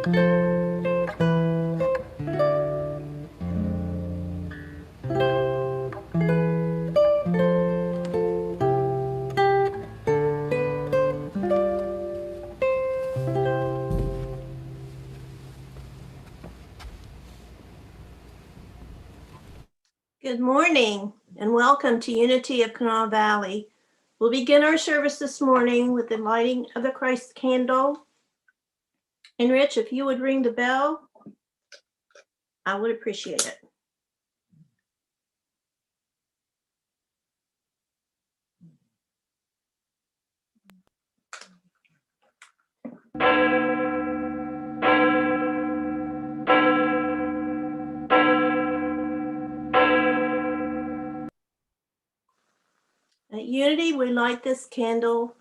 Good morning and welcome to Unity of Kanawha Valley. We'll begin our service this morning with the lighting of the Christ candle. And Rich, if you would ring the bell, I would appreciate it. At Unity, we light this candle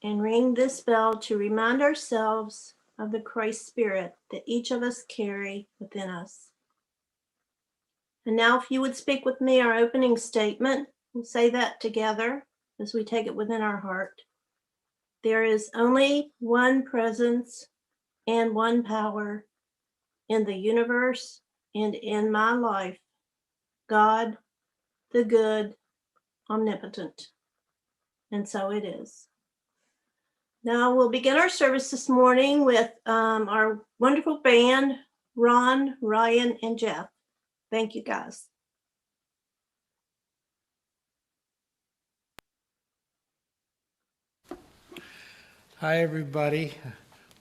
and ring this bell to remind ourselves of the Christ Spirit that each of us carry within us. And now if you would speak with me our opening statement, we'll say that together as we take it within our heart. There is only one presence and one power in the universe and in my life, God, the good, omnipotent. And so it is. Now we'll begin our service this morning with our wonderful band, Ron, Ryan, and Jeff. Thank you, guys. Hi, everybody.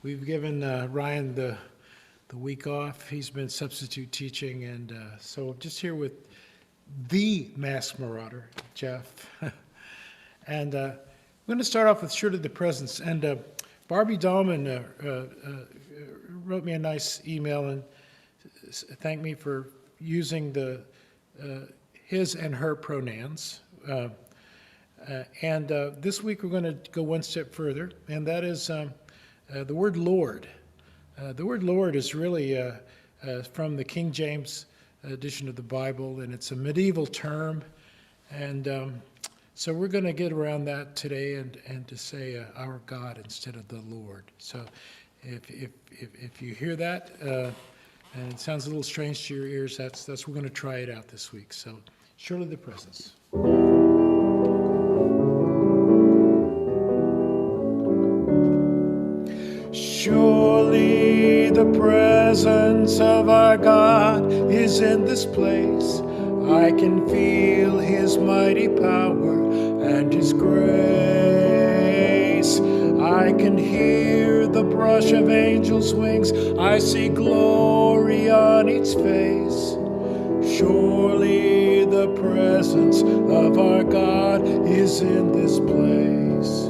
We've given Ryan the week off. He's been substitute teaching, and so just here with the Masked Marauder, Jeff. And we're going to start off with Surely the Presence. And Barbie Dahlman wrote me a nice email and thanked me for using the his and her pronouns. And this week we're going to go one step further, and that is the word Lord. The word Lord is really from the King James edition of the Bible, and it's a medieval term. And so we're going to get around that today and to say our God instead of the Lord. So if you hear that and it sounds a little strange to your ears, we're going to try it out this week. So surely the presence. Surely the presence of our God is in this place. I can feel his mighty power and his grace. I can hear the brush of angels' wings. I see glory on each face. Surely the presence of our God is in this place.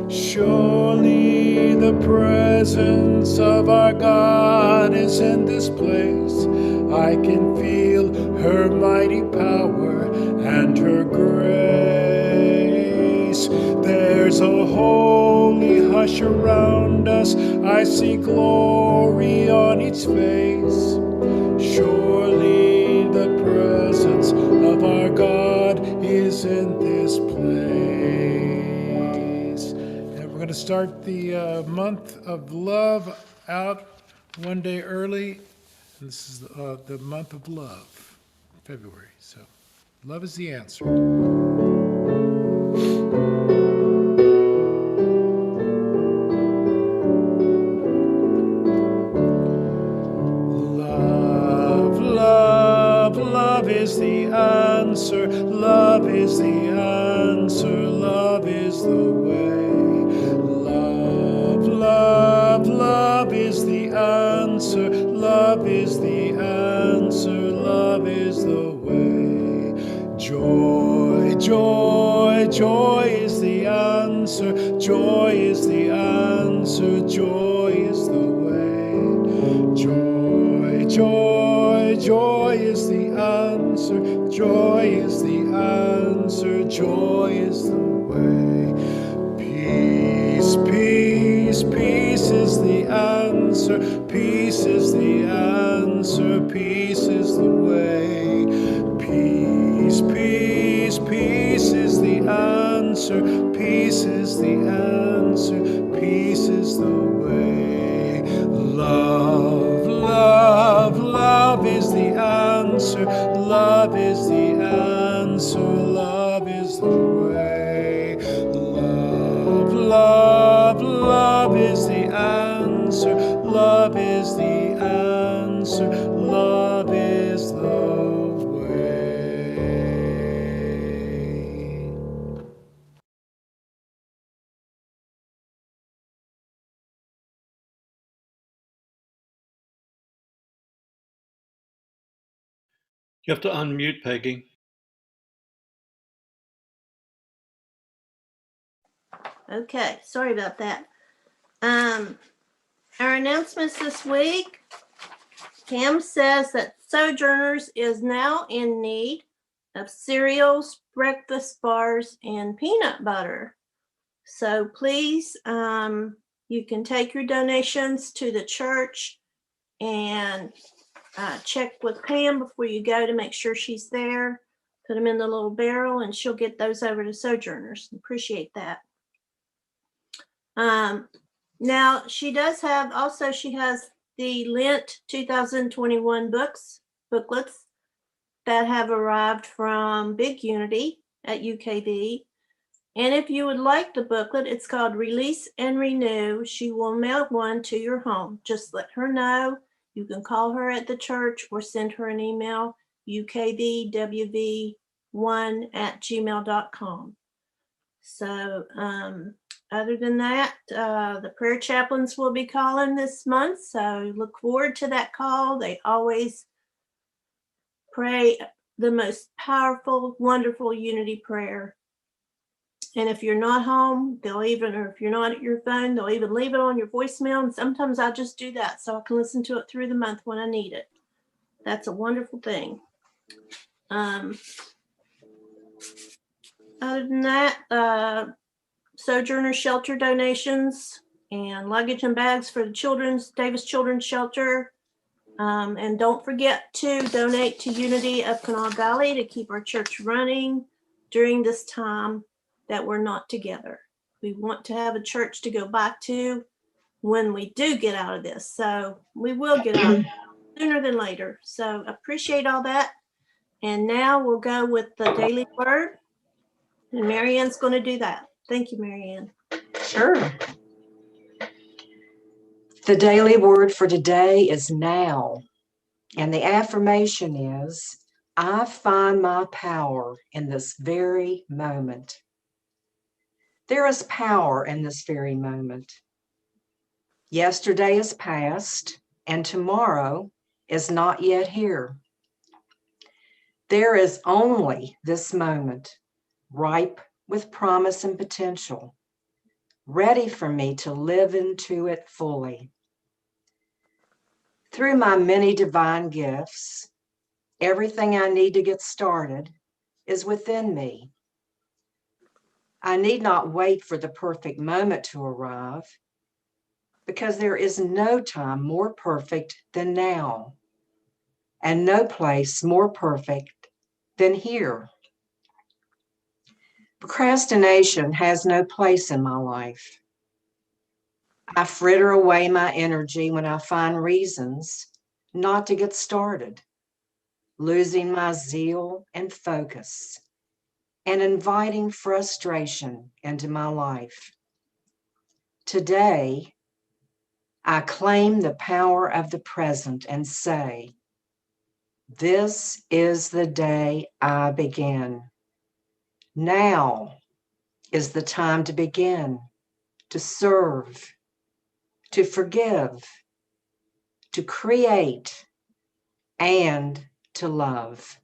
Surely the presence of our God is in this place. I can feel her mighty power and her grace. There's a holy hush around us. I see glory on each face. Surely the presence of our God is in this place. And we're going to start the month of love out one day early. And this is the month of love, February. So love is the answer. Love is the answer, love is the answer, love is the way. Love is the answer, love is the answer, love is the way. Joy is the answer, joy is the answer, joy is the way. Joy is the answer, joy is the answer, joy is the way. Peace is the answer, peace is the answer, peace is the way. Peace is the answer, peace is the answer, peace is the way. Love answer. Love is the answer. Love is the way. Love, love, love is the answer. Love is the answer. Love is the way. You have to unmute, Peggy. Okay, sorry about that. Our announcements this week. Cam says that Sojourners is now in need of cereals, breakfast bars, and peanut butter. So please, you can take your donations to the church and check with Pam before you go to make sure she's there. Put them in the little barrel and she'll get those over to Sojourners. Appreciate that. Now she does have, also she has the Lent 2021 booklets that have arrived from Big Unity at UKV. And if you would like the booklet, it's called Release and Renew. She will mail one to your home. Just let her know. You can call her at the church or send her an email, ukvwv1@gmail.com. So other than that, the prayer chaplains will be calling this month. So look forward to that call. They always pray the most powerful, wonderful unity prayer. And if you're not home, or if you're not at your phone, they'll even leave it on your voicemail. And sometimes I just do that so I can listen to it through the month when I need it. That's a wonderful thing. Other than that, Sojourner Shelter donations and luggage and bags for the Davis Children's Shelter. And don't forget to donate to Unity of Kanawha Valley to keep our church running during this time that we're not together. We want to have a church to go back to when we do get out of this. So we will get out sooner than later. So appreciate all that. And now we'll go with the daily word. And Marianne's going to do that. Thank you, Marianne. Sure. The daily word for today is now. And the affirmation is, I find my power in this very moment. There is power in this very moment. Yesterday is past, and tomorrow is not yet here. There is only this moment, ripe with promise and potential, ready for me to live into it fully. Through my many divine gifts, everything I need to get started is within me. I need not wait for the perfect moment to arrive, because there is no time more perfect than now, and no place more perfect than here. Procrastination has no place in my life. I fritter away my energy when I find reasons not to get started, losing my zeal and focus, and inviting frustration into my life. Today, I claim the power of the present and say, this is the day I begin. Now is the time to begin, to serve, to forgive, to create, and to love.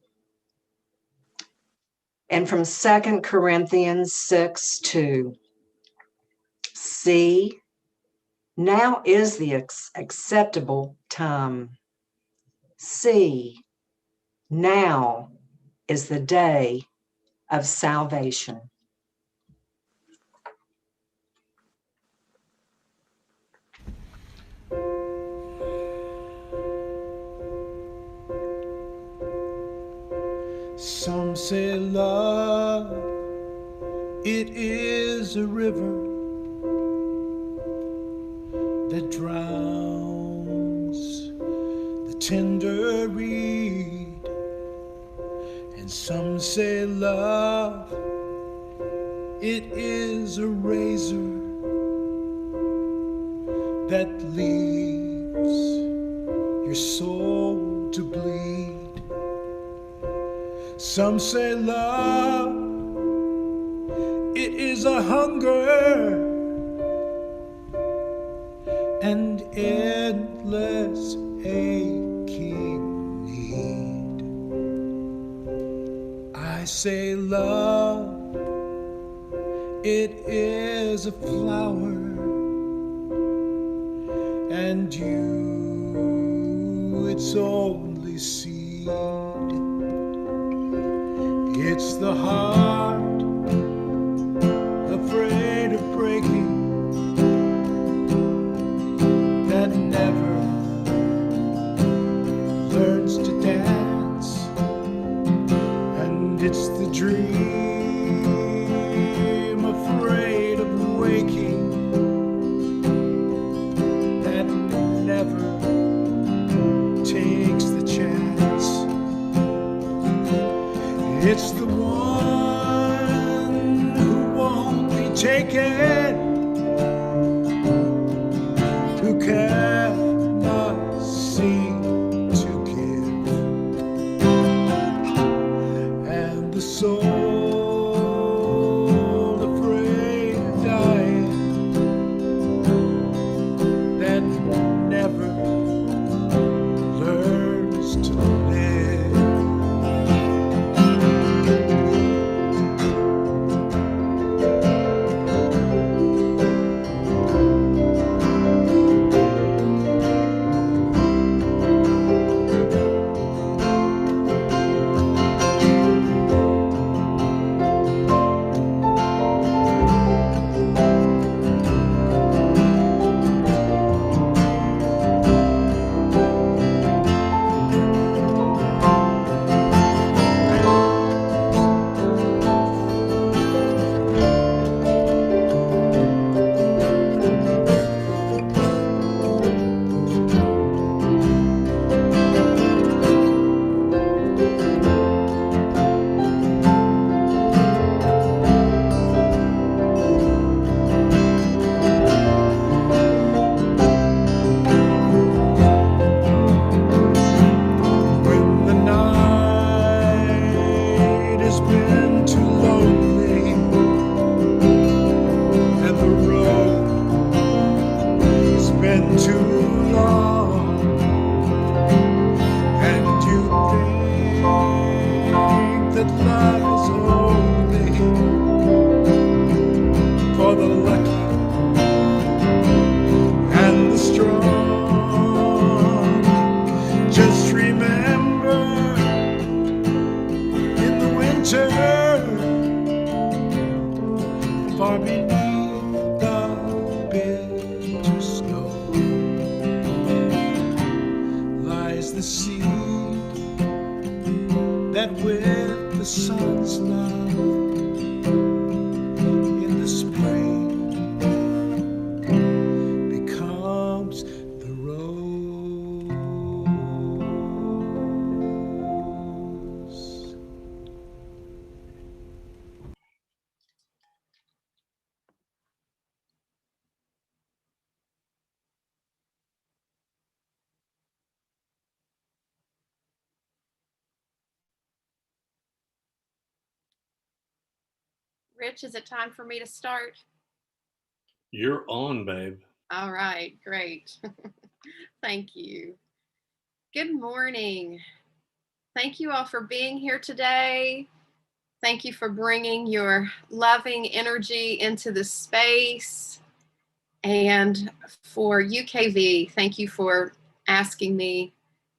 And from 2 Corinthians 6:2, see, now is the acceptable time. See, now is the day of salvation. Some say love, it is a river that drowns the tender reed. And some say love, it is a razor that leaves your soul to bleed. Some say love, it is a hunger and endless aching need. I say love, it is a flower, and you, its only seed. It's the heart afraid of breaking that never learns to dance, and it's the dream afraid of waking that never takes the chance. It's the one who won't be taken, who cannot seem to give, and the soul afraid of dying that never learns to live. When the night has been too lonely and the road has been too long, and you think that love is only for the lucky and the strong, just remember, in the winter, far beneath the bitter snow, lies the seed that with the sun's love in the spring becomes the rose. Rich, is it time for me to start? You're on, babe. All right, great. Thank you. Good morning. Thank you all for being here today. Thank you for bringing your loving energy into the space. And for UKV, thank you for asking me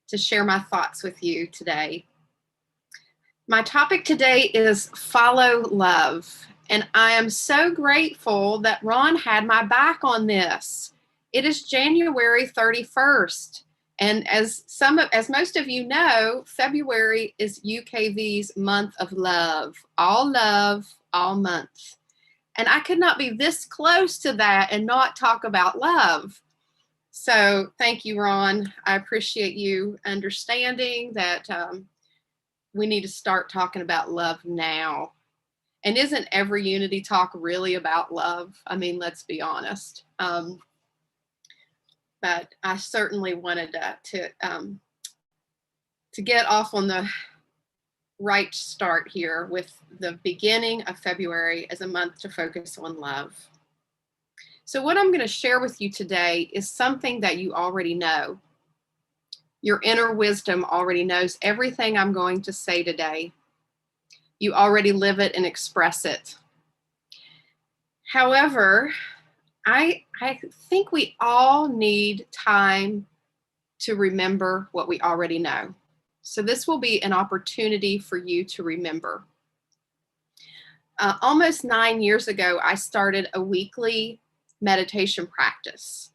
to share my thoughts with you today. My topic today is follow love. And I am so grateful that Ron had my back on this. It is January 31st. And as most of you know, February is UKV's month of love, all month. And I could not be this close to that and not talk about love. So thank you, Ron. I appreciate you understanding that we need to start talking about love now. And isn't every Unity talk really about love? I mean, let's be honest. But I certainly wanted to get off on the right start here with the beginning of February as a month to focus on love. So what I'm going to share with you today is something that you already know. Your inner wisdom already knows everything I'm going to say today. You already live it and express it. However, I think we all need time to remember what we already know. So this will be an opportunity for you to remember. Almost 9 years ago, I started a weekly meditation practice.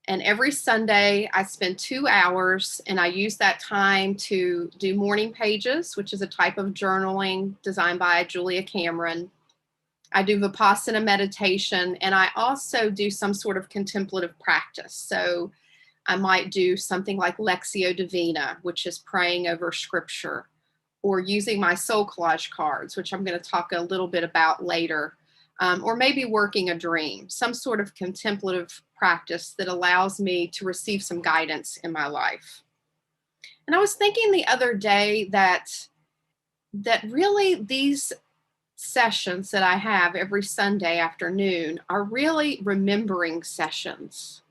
And every Sunday, I spend 2 hours, and I use that time to do morning pages, which is a type of journaling designed by Julia Cameron. I do Vipassana meditation, and I also do some sort of contemplative practice. So I might do something like Lectio Divina, which is praying over scripture, or using my soul collage cards, which I'm going to talk a little bit about later, or maybe working a dream, some sort of contemplative practice that allows me to receive some guidance in my life. And I was thinking the other day that really these sessions that I have every Sunday afternoon are really remembering sessions,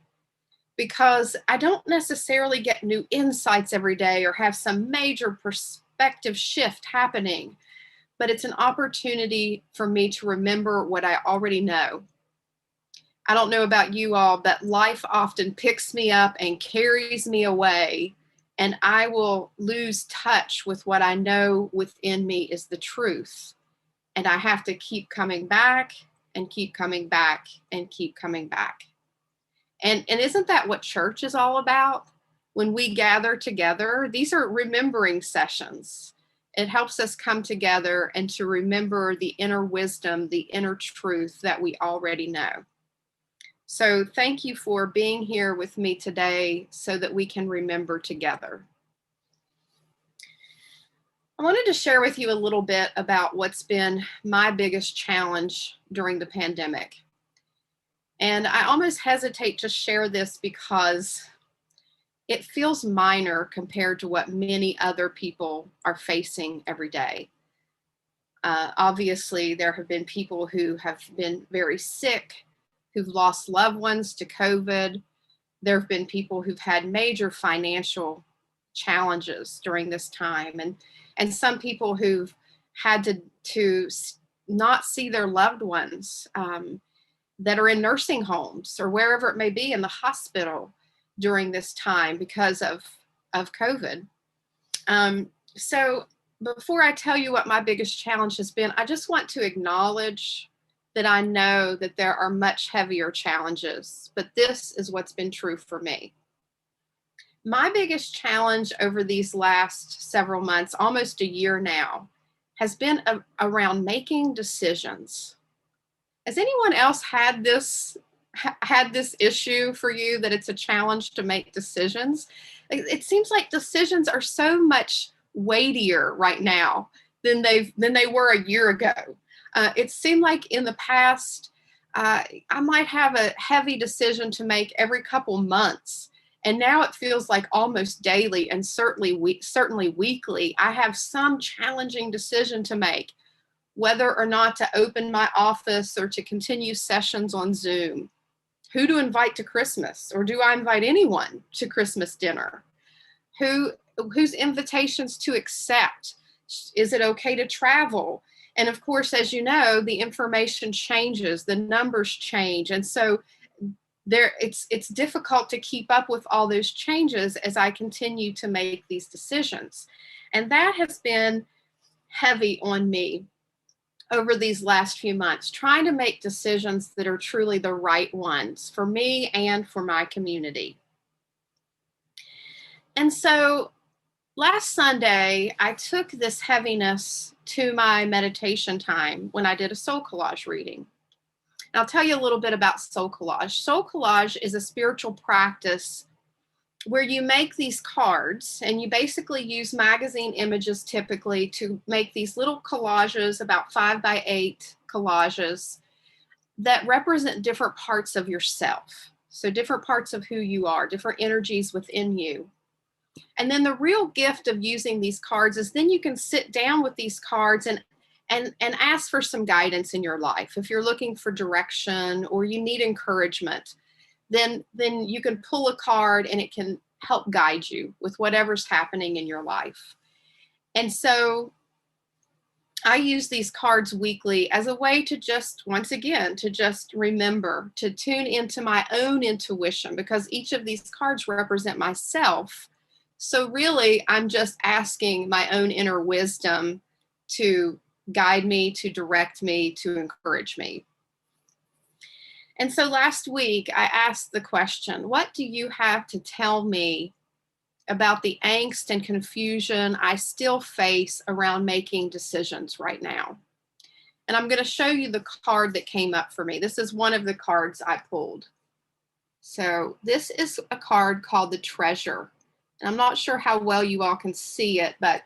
because I don't necessarily get new insights every day or have some major perspective shift happening, but it's an opportunity for me to remember what I already know. I don't know about you all, but life often picks me up and carries me away, and I will lose touch with what I know within me is the truth. And I have to keep coming back and keep coming back and keep coming back. And isn't that what church is all about? When we gather together, these are remembering sessions. It helps us come together and to remember the inner wisdom, the inner truth that we already know. So thank you for being here with me today so that we can remember together. I wanted to share with you a little bit about what's been my biggest challenge during the pandemic. And I almost hesitate to share this because it feels minor compared to what many other people are facing every day. Obviously, there have been people who have been very sick, who've lost loved ones to COVID. There have been people who've had major financial challenges during this time, and some people who've had to not see their loved ones that are in nursing homes or wherever it may be, in the hospital during this time because of COVID. So before I tell you what my biggest challenge has been, I just want to acknowledge that I know that there are much heavier challenges, but this is what's been true for me. My biggest challenge over these last several months, almost a year now, has been around making decisions. Has anyone else had this issue for you, that it's a challenge to make decisions? It seems like decisions are so much weightier right now than they were a year ago. It seemed like in the past, I might have a heavy decision to make every couple months. And now it feels like almost daily, and certainly weekly, I have some challenging decision to make, whether or not to open my office or to continue sessions on Zoom, who to invite to Christmas, or do I invite anyone to Christmas dinner, whose invitations to accept, is it okay to travel? And of course, as you know, the information changes, the numbers change. And so it's difficult to keep up with all those changes as I continue to make these decisions. And that has been heavy on me over these last few months, trying to make decisions that are truly the right ones for me and for my community. And so last Sunday, I took this heaviness to my meditation time when I did a soul collage reading. And I'll tell you a little bit about soul collage. Soul collage is a spiritual practice where you make these cards, and you basically use magazine images typically to make these little collages, about 5x8 collages that represent different parts of yourself. So different parts of who you are, different energies within you. And then the real gift of using these cards is then you can sit down with these cards and ask for some guidance in your life. If you're looking for direction or you need encouragement, then you can pull a card and it can help guide you with whatever's happening in your life. And so I use these cards weekly as a way to just, once again, to just remember, to tune into my own intuition, because each of these cards represent myself. So really, I'm just asking my own inner wisdom to guide me, to direct me, to encourage me. And so last week, I asked the question, what do you have to tell me about the angst and confusion I still face around making decisions right now? And I'm going to show you the card that came up for me. This is one of the cards I pulled. So this is a card called the Treasure. And I'm not sure how well you all can see it, but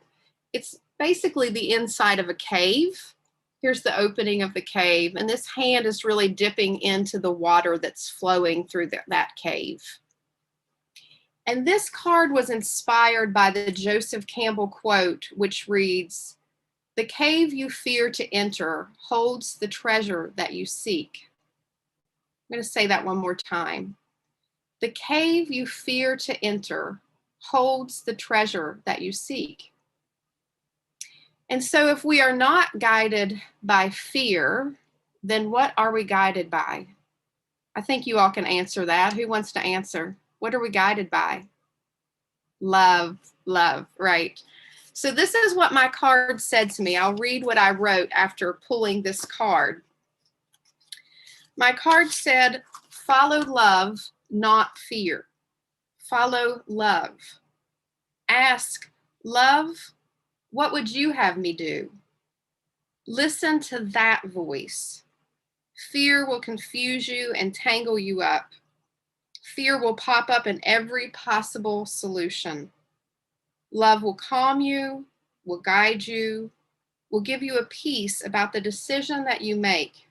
it's basically the inside of a cave. Here's the opening of the cave, and this hand is really dipping into the water that's flowing through that cave. And this card was inspired by the Joseph Campbell quote, which reads, "The cave you fear to enter holds the treasure that you seek." I'm going to say that one more time. The cave you fear to enter holds the treasure that you seek. And so if we are not guided by fear, then what are we guided by? I think you all can answer that. Who wants to answer? What are we guided by? Love, right. So this is what my card said to me. I'll read what I wrote after pulling this card. My card said, follow love, not fear. Follow love. Ask, love, what would you have me do? Listen to that voice. Fear will confuse you and tangle you up. Fear will pop up in every possible solution. Love will calm you, will guide you, will give you a peace about the decision that you make.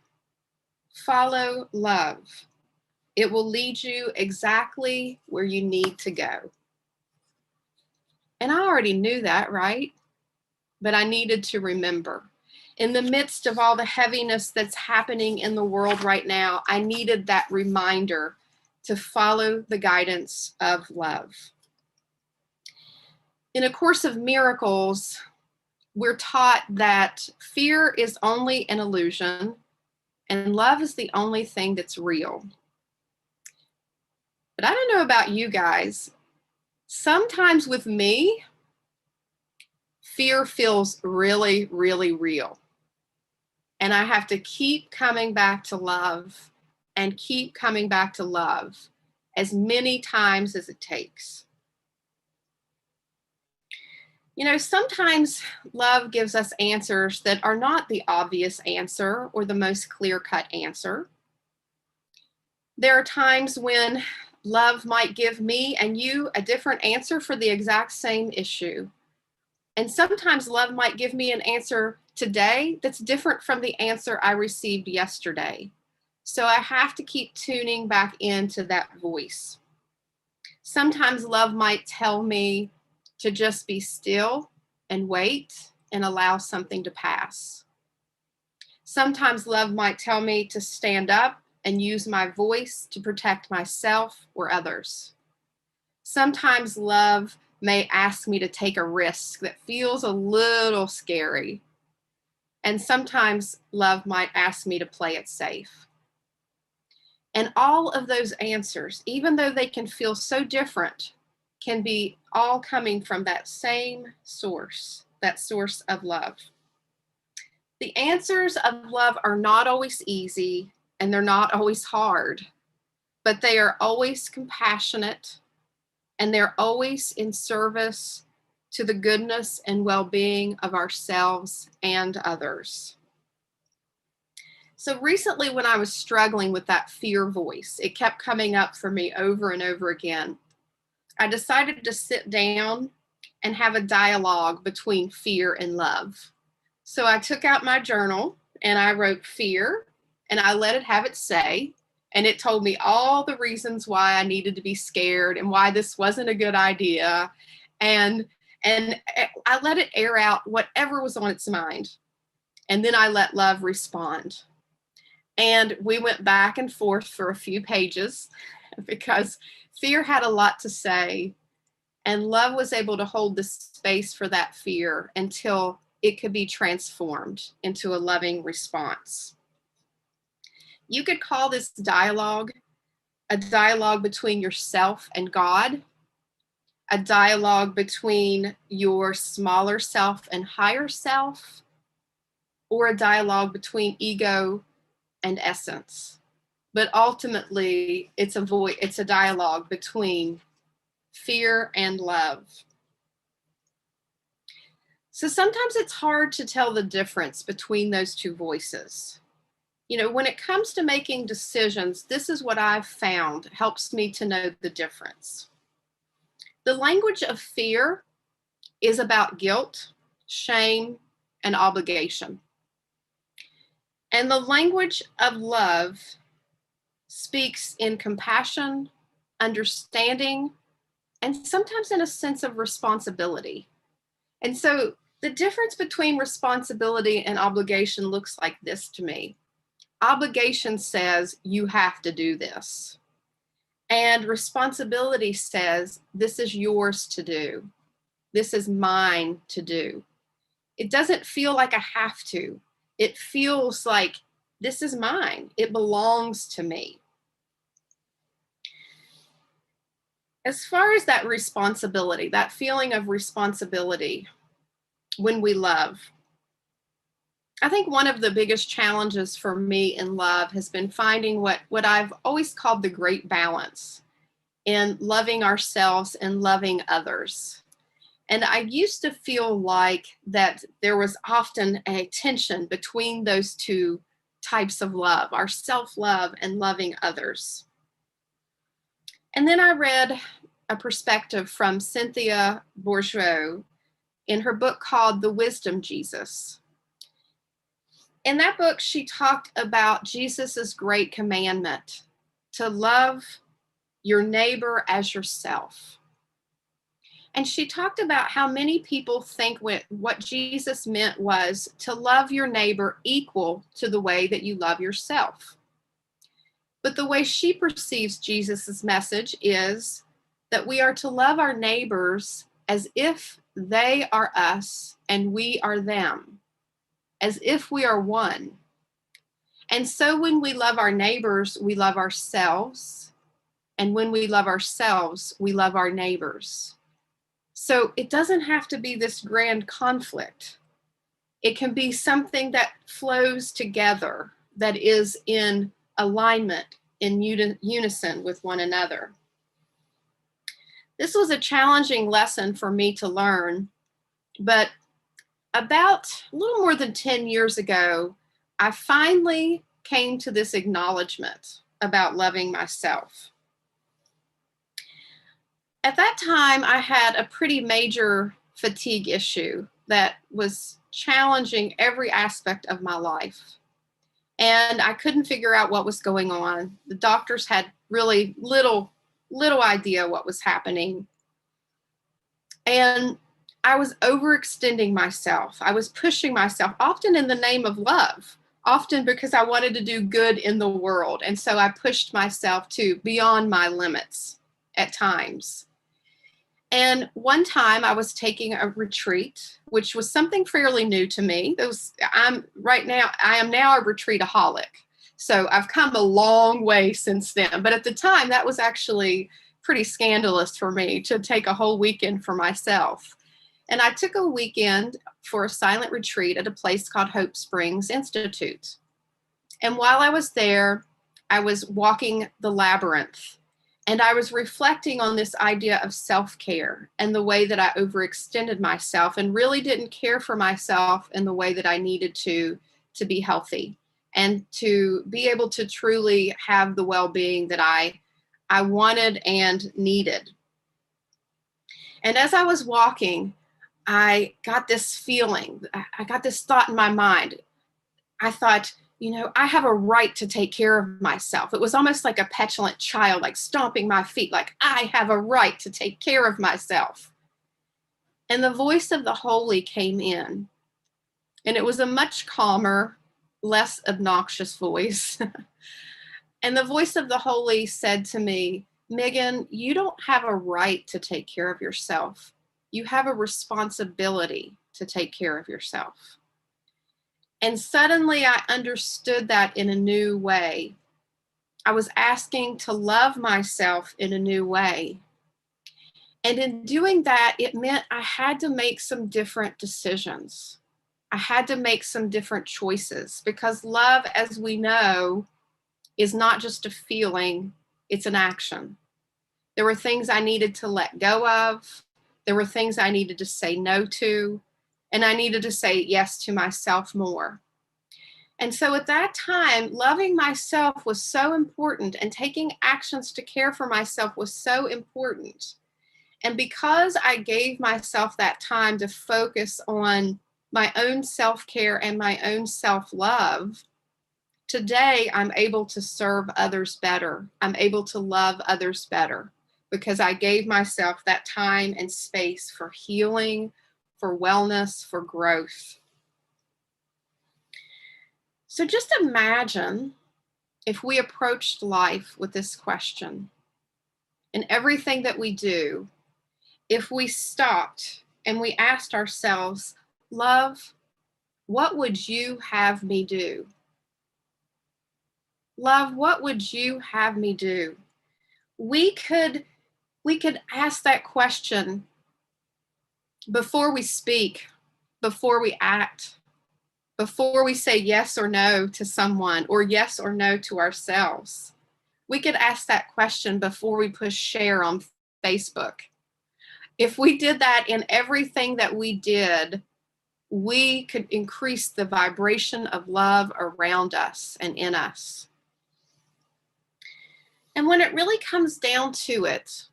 Follow love. It will lead you exactly where you need to go. And I already knew that, right? But I needed to remember. In the midst of all the heaviness that's happening in the world right now, I needed that reminder to follow the guidance of love. In A Course of Miracles, we're taught that fear is only an illusion and love is the only thing that's real. But I don't know about you guys. Sometimes with me, fear feels really, really real. And I have to keep coming back to love and keep coming back to love as many times as it takes. You know, sometimes love gives us answers that are not the obvious answer or the most clear-cut answer. There are times when love might give me and you a different answer for the exact same issue. And sometimes love might give me an answer today that's different from the answer I received yesterday. So I have to keep tuning back into that voice. Sometimes love might tell me to just be still and wait and allow something to pass. Sometimes love might tell me to stand up and use my voice to protect myself or others. Sometimes love may ask me to take a risk that feels a little scary. And sometimes love might ask me to play it safe. And all of those answers, even though they can feel so different, can be all coming from that same source, that source of love. The answers of love are not always easy and they're not always hard, but they are always compassionate and they're always in service to the goodness and well-being of ourselves and others. So recently when I was struggling with that fear voice, it kept coming up for me over and over again. I decided to sit down and have a dialogue between fear and love. So I took out my journal and I wrote fear, and I let it have its say. And it told me all the reasons why I needed to be scared and why this wasn't a good idea. And I let it air out whatever was on its mind. And then I let love respond. And we went back and forth for a few pages because fear had a lot to say. And love was able to hold the space for that fear until it could be transformed into a loving response. You could call this dialogue a dialogue between yourself and God, a dialogue between your smaller self and higher self, or a dialogue between ego and essence. But ultimately, it's a dialogue between fear and love. So sometimes it's hard to tell the difference between those two voices. You know, when it comes to making decisions, this is what I've found helps me to know the difference. The language of fear is about guilt, shame, and obligation. And the language of love speaks in compassion, understanding, and sometimes in a sense of responsibility. And so the difference between responsibility and obligation looks like this to me. Obligation says you have to do this. And responsibility says this is yours to do. This is mine to do. It doesn't feel like I have to. It feels like this is mine. It belongs to me. As far as that responsibility, that feeling of responsibility when we love, I think one of the biggest challenges for me in love has been finding what I've always called the great balance in loving ourselves and loving others. And I used to feel like that there was often a tension between those two types of love, our self-love and loving others. And then I read a perspective from Cynthia Bourgeois in her book called The Wisdom Jesus. In that book, she talked about Jesus's great commandment to love your neighbor as yourself. And she talked about how many people think what Jesus meant was to love your neighbor equal to the way that you love yourself. But the way she perceives Jesus's message is that we are to love our neighbors as if they are us and we are them, as if we are one. And so when we love our neighbors, we love ourselves. And when we love ourselves, we love our neighbors. So it doesn't have to be this grand conflict. It can be something that flows together, that is in alignment, in unison with one another. This was a challenging lesson for me to learn, but about a little more than 10 years ago, I finally came to this acknowledgement about loving myself. At that time, I had a pretty major fatigue issue that was challenging every aspect of my life. And I couldn't figure out what was going on. The doctors had really little idea what was happening. And I was overextending myself. I was pushing myself, often in the name of love, often because I wanted to do good in the world. And so I pushed myself to beyond my limits at times. And one time I was taking a retreat, which was something fairly new to me. I am now a retreataholic. So I've come a long way since then. But at the time, that was actually pretty scandalous for me to take a whole weekend for myself. And I took a weekend for a silent retreat at a place called Hope Springs Institute. And while I was there, I was walking the labyrinth. And I was reflecting on this idea of self-care and the way that I overextended myself and really didn't care for myself in the way that I needed to be healthy and to be able to truly have the well-being that I wanted and needed. And as I was walking, I got this feeling, I got this thought in my mind. I thought, I have a right to take care of myself. It was almost like a petulant child, like stomping my feet, like I have a right to take care of myself. And the voice of the Holy came in, and it was a much calmer, less obnoxious voice. And the voice of the Holy said to me, Megan, you don't have a right to take care of yourself. You have a responsibility to take care of yourself. And suddenly I understood that in a new way. I was asking to love myself in a new way. And in doing that, it meant I had to make some different decisions. I had to make some different choices, because love, as we know, is not just a feeling, it's an action. There were things I needed to let go of. There were things I needed to say no to, and I needed to say yes to myself more. And so at that time, loving myself was so important, and taking actions to care for myself was so important. And because I gave myself that time to focus on my own self-care and my own self-love, today I'm able to serve others better. I'm able to love others better, because I gave myself that time and space for healing, for wellness, for growth. So just imagine if we approached life with this question. In everything that we do, if we stopped and we asked ourselves, love, what would you have me do? Love, what would you have me do? We could ask that question before we speak, before we act, before we say yes or no to someone, or yes or no to ourselves. We could ask that question before we push share on Facebook. If we did that in everything that we did, we could increase the vibration of love around us and in us. And when it really comes down to it,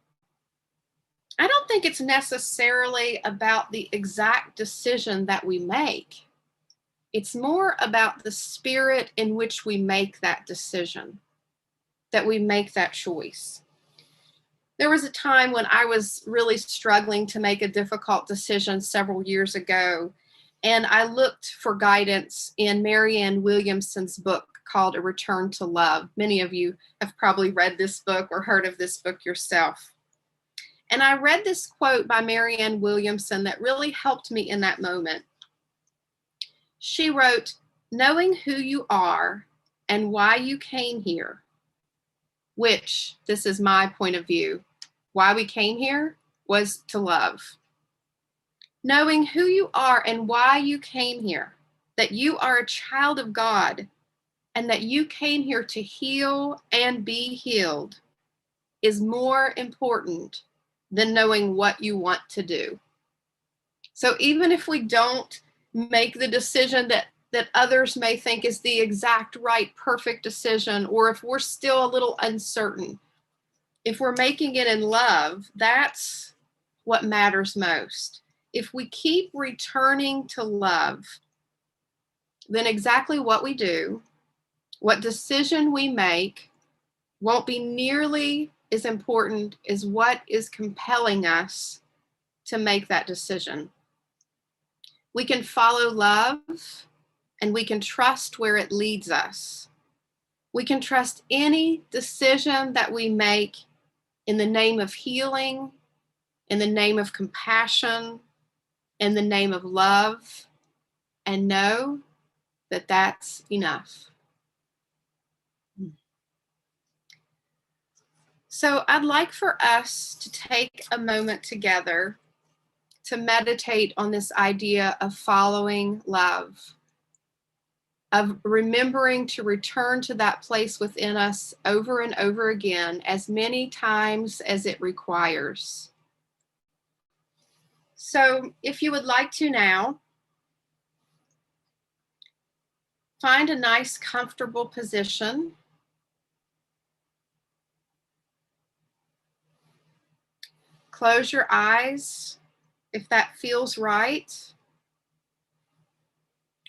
I don't think it's necessarily about the exact decision that we make. It's more about the spirit in which we make that decision, that we make that choice. There was a time when I was really struggling to make a difficult decision several years ago, and I looked for guidance in Marianne Williamson's book called A Return to Love. Many of you have probably read this book or heard of this book yourself. And I read this quote by Marianne Williamson that really helped me in that moment. She wrote, knowing who you are and why you came here, which, this is my point of view, why we came here was to love. Knowing who you are and why you came here, that you are a child of God and that you came here to heal and be healed, is more important than knowing what you want to do. So even if we don't make the decision that others may think is the exact right, perfect decision, or if we're still a little uncertain, if we're making it in love, that's what matters most. If we keep returning to love, then exactly what we do, what decision we make, won't be nearly as important as what is compelling us to make that decision. We can follow love, and we can trust where it leads us. We can trust any decision that we make in the name of healing, in the name of compassion, in the name of love, and know that that's enough. So I'd like for us to take a moment together to meditate on this idea of following love, of remembering to return to that place within us over and over again, as many times as it requires. So if you would like to now, find a nice, comfortable position. close your eyes if that feels right,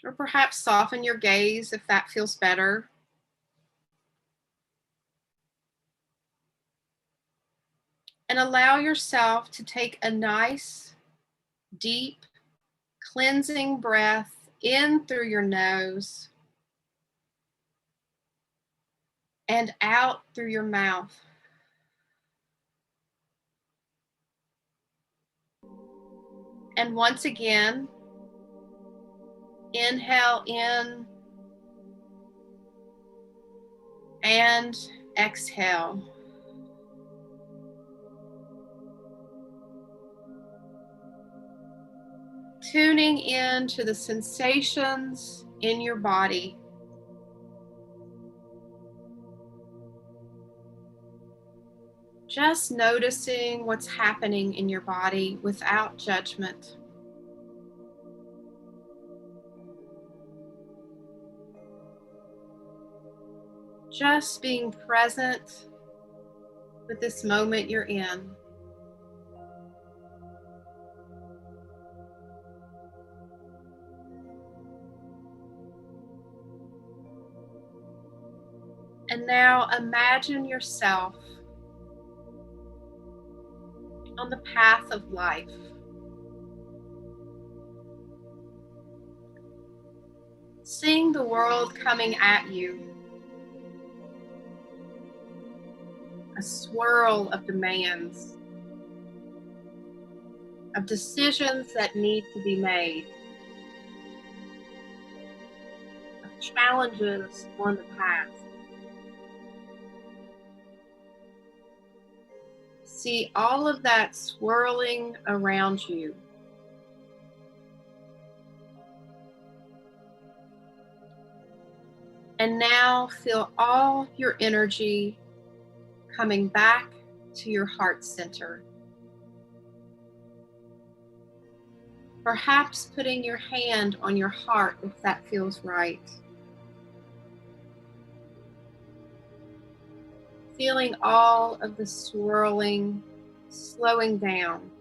or perhaps soften your gaze if that feels better. And allow yourself to take a nice, deep, cleansing breath in through your nose and out through your mouth. And once again, inhale in and exhale. Tuning in to the sensations in your body. Just noticing what's happening in your body without judgment. Just being present with this moment you're in. And now imagine yourself on the path of life. Seeing the world coming at you. A swirl of demands, of decisions that need to be made, of challenges on the path. See all of that swirling around you. And now feel all your energy coming back to your heart center. Perhaps putting your hand on your heart if that feels right. Feeling all of the swirling, slowing down,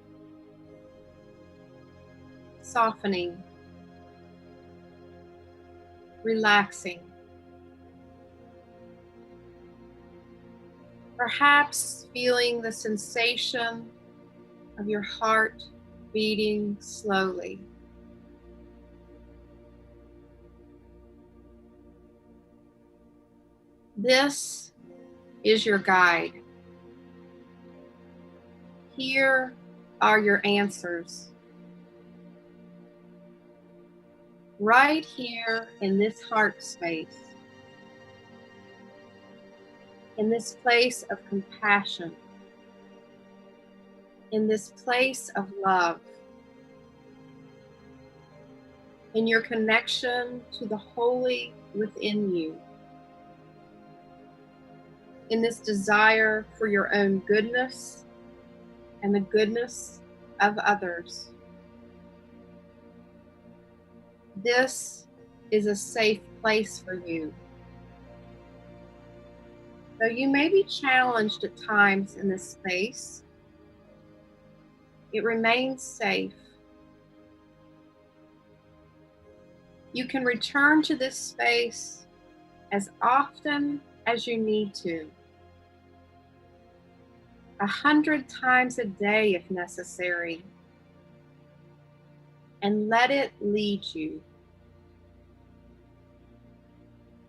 softening, relaxing. Perhaps feeling the sensation of your heart beating slowly. This is your guide. Here are your answers. Right here in this heart space. In this place of compassion, in this place of love, in your connection to the holy within you, in this desire for your own goodness and the goodness of others. This is a safe place for you. Though you may be challenged at times in this space, it remains safe. You can return to this space as often as you need to, 100 times a day if necessary, and let it lead you.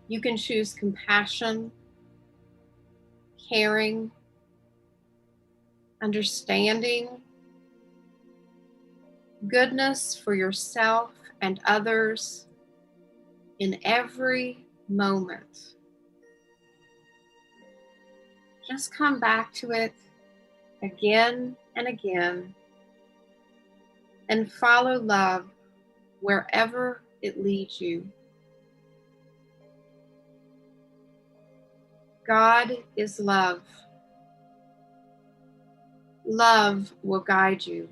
You can choose compassion, caring, understanding, goodness for yourself and others in every moment. Just come back to it again and again and follow love wherever it leads you. God is love. Love will guide you.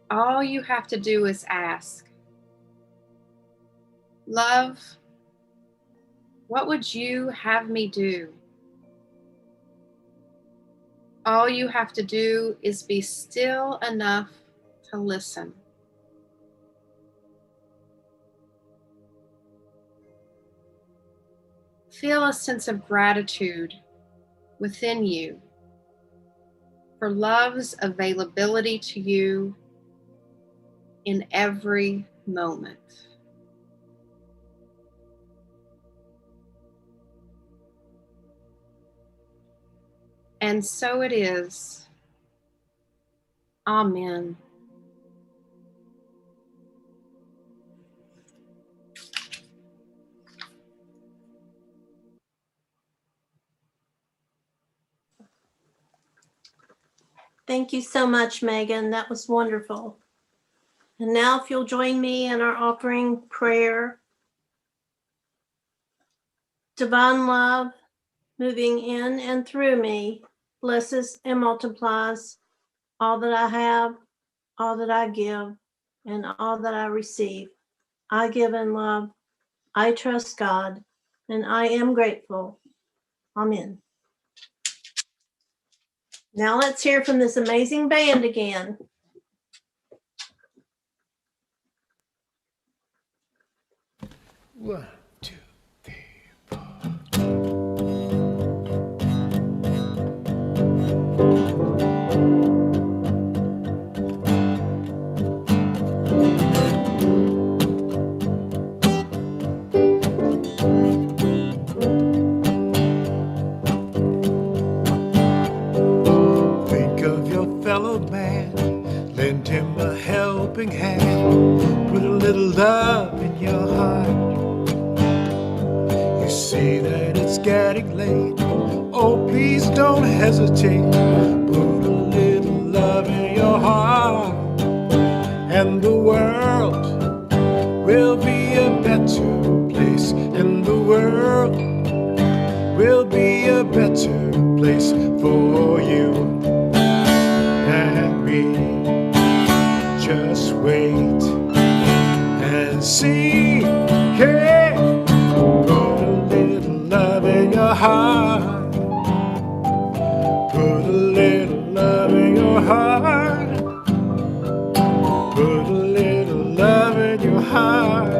All you have to do is ask, love, what would you have me do? All you have to do is be still enough to listen. Feel a sense of gratitude within you for love's availability to you in every moment. And so it is. Amen. Thank you so much, Megan. That was wonderful. And now if you'll join me in our offering prayer. Divine love, moving in and through me, blesses and multiplies all that I have, all that I give, and all that I receive. I give in love. I trust God, and I am grateful. Amen. Now let's hear from this amazing band again. One, two, three, four. Think of your fellow man, lend him a helping hand, put a little love in your heart. You see that it's getting late, oh please don't hesitate, put a little love in your heart, and the world will be a better place, and the world will be a better place for you and me. Just wait and see. Hey, put a little love in your heart. Put a little love in your heart. Put a little love in your heart.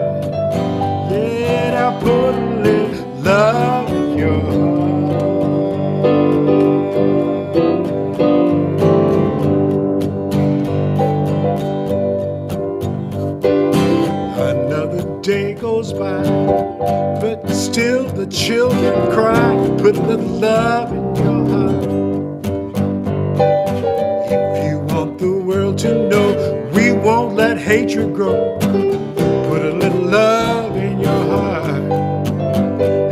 Yeah, now put a little love in your heart. Another day goes by, but still the children cry. Put a little love in your heart. If you want the world to know we won't let hatred grow, put a little love in your heart,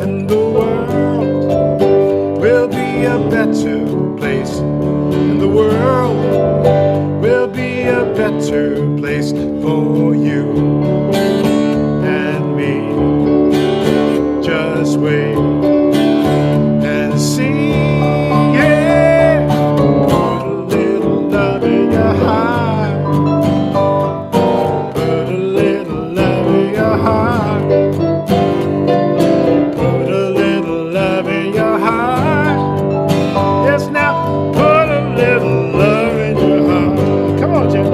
and the world will be a better place, and the world will be a better place for you and me. Just wait and see. Yeah, put a little love in your heart. Put a little love in your heart. Put a little love in your heart. Yes, now put a little love in your heart. Come on, Jim.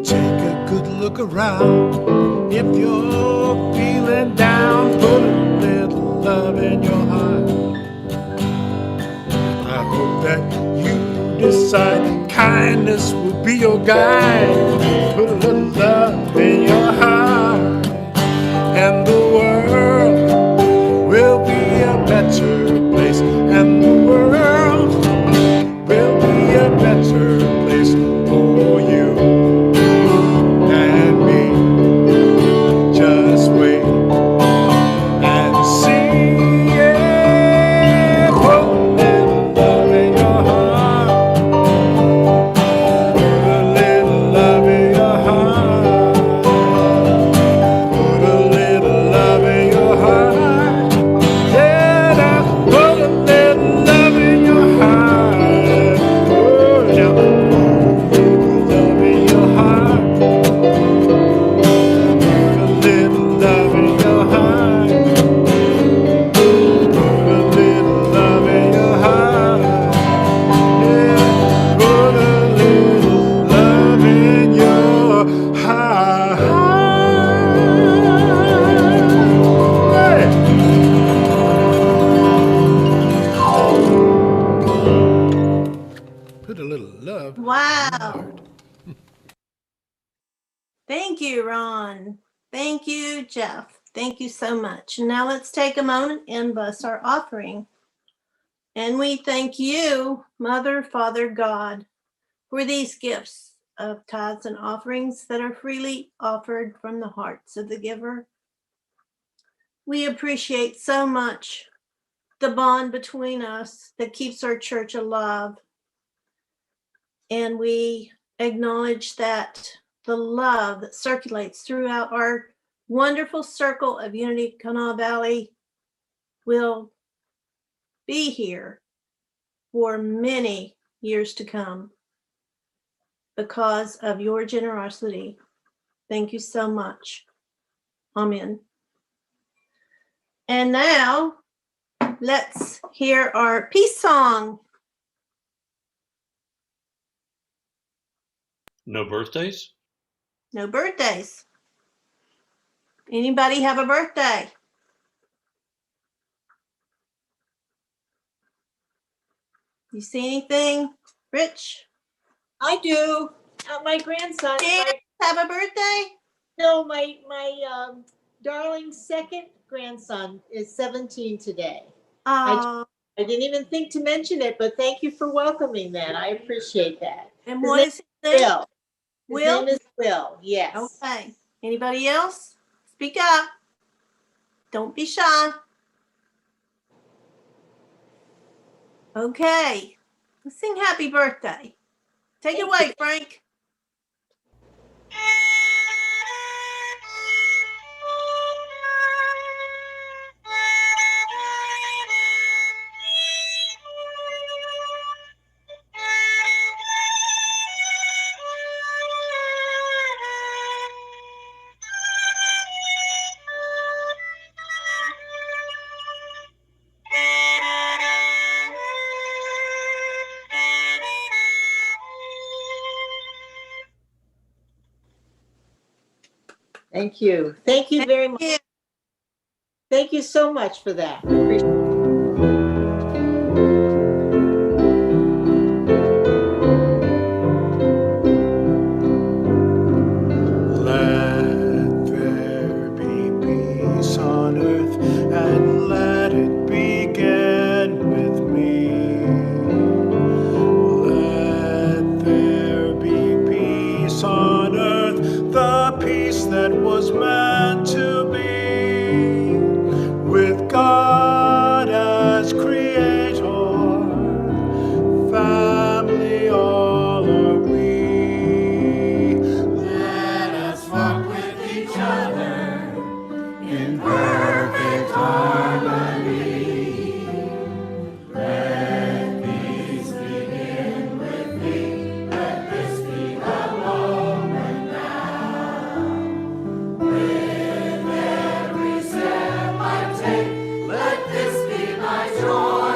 Take a good look around. If you're feeling down, put a little love love in your heart. I hope that you decide kindness will be your guide. Put a little love in your heart, and the world will be a better place. And the world will be a better place for you and me. Just wait and see. Yeah. Put a little love in your heart. Put a little love in your heart. Put a little love in your heart. Yeah, now put a little love in your heart. Oh, now put a little love in your heart. Put a little love in your heart. Put a little love in your heart. Yeah, put a little love in your heart. Hey. Put a little love in your Wow. heart. Thank you, Ron. Thank you, Jeff. Thank you so much. Now let's take a moment and bless our offering. And we thank you, Mother, Father, God, for these gifts of tithes and offerings that are freely offered from the hearts of the giver. We appreciate so much the bond between us that keeps our church alive. And we acknowledge that the love that circulates throughout our wonderful circle of Unity of Kanawha Valley will be here for many years to come because of your generosity. Thank you so much. Amen. And now let's hear our peace song. No birthdays? No birthdays. Anybody have a birthday? You see anything, Rich? I do. My grandson. Dan have a birthday? My darling second grandson is 17 today. Oh, I didn't even think to mention it, but thank you for welcoming that. I appreciate that. and His what name is his name? Will. His Will? name is Will. Yes. Okay. Anybody else? Speak up. Don't be shy. Okay. Let's sing happy birthday. Take it away, Frank. Thank you. Thank you very much. Yeah. Thank you so much for that. Appreciate it. Let there be peace on earth, and let it begin with me. Let there be peace on earth, the peace that was meant to be, with God as creator, family all are we. Let us walk with each other in perfect harmony. Let peace begin with me. Let this be the moment now. With every step I take, let this be my joy.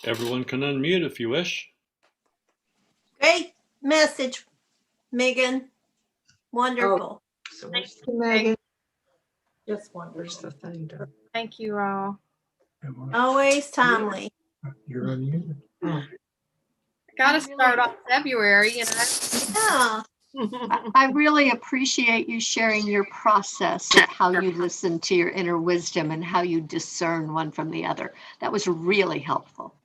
Everyone can unmute if you wish. Great message, Megan. Wonderful. So Thank where's, you, Megan. Just where's wonderful. the thing? Thank you all. Always timely. You're unmuted. Oh, Got to start off February, you know. Yeah. I really appreciate you sharing your process of how you listen to your inner wisdom and how you discern one from the other. That was really helpful.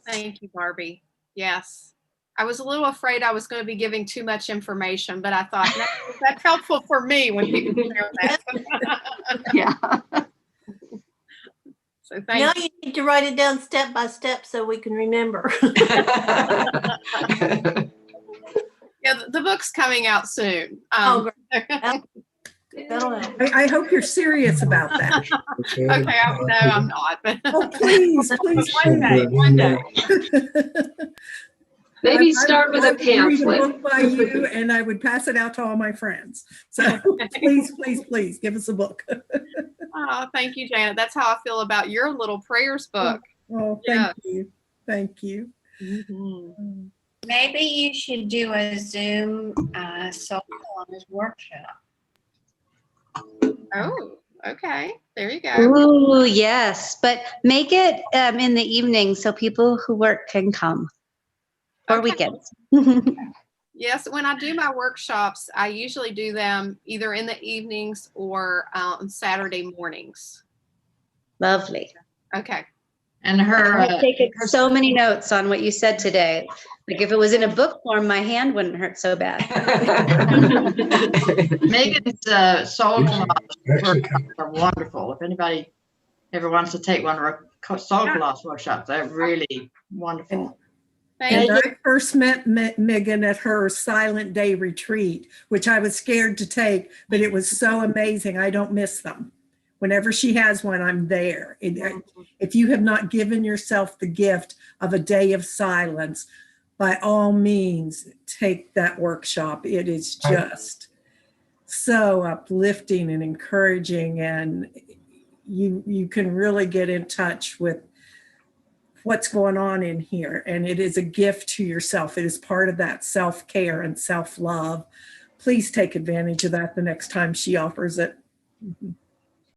Thank you, Barbie. Yes. I was a little afraid I was going to be giving too much information, but I thought, no, that's helpful for me when people share that. Yeah. So Now thank you. you need to write it down step by step so we can remember. Yeah, the book's coming out soon. Oh, That'll help. I hope you're serious about that. Okay, no, I'm not. But Oh, please, please, one day. Maybe I start with a would read a pamphlet. book by you, and I would pass it out to all my friends. So please, please, please give us a book. Oh, thank you, Janet. That's how I feel about your little prayers book. Oh, Yeah. thank you. Thank you. Mhm. Maybe you should do a Zoom soul wellness workshop. Oh, okay. There you go. Ooh, yes, but make it in the evening so people who work can come, or Okay. weekends. Yes, when I do my workshops, I usually do them either in the evenings or on Saturday mornings. Lovely. Okay. And her, I've taken so many notes on what you said today. Like if it was in a book form, my hand wouldn't hurt so bad. Megan's soul class Actually, workshops are wonderful. If anybody ever wants to take one of her soul class workshops, they're really wonderful. Thank And you. I first met Megan at her Silent Day retreat, which I was scared to take, but it was so amazing. I don't miss them. Whenever she has one, I'm there. If you have not given yourself the gift of a day of silence, by all means, take that workshop. It is just so uplifting and encouraging, and you can really get in touch with what's going on in here. And it is a gift to yourself. It is part of that self-care and self-love. Please take advantage of that the next time she offers it.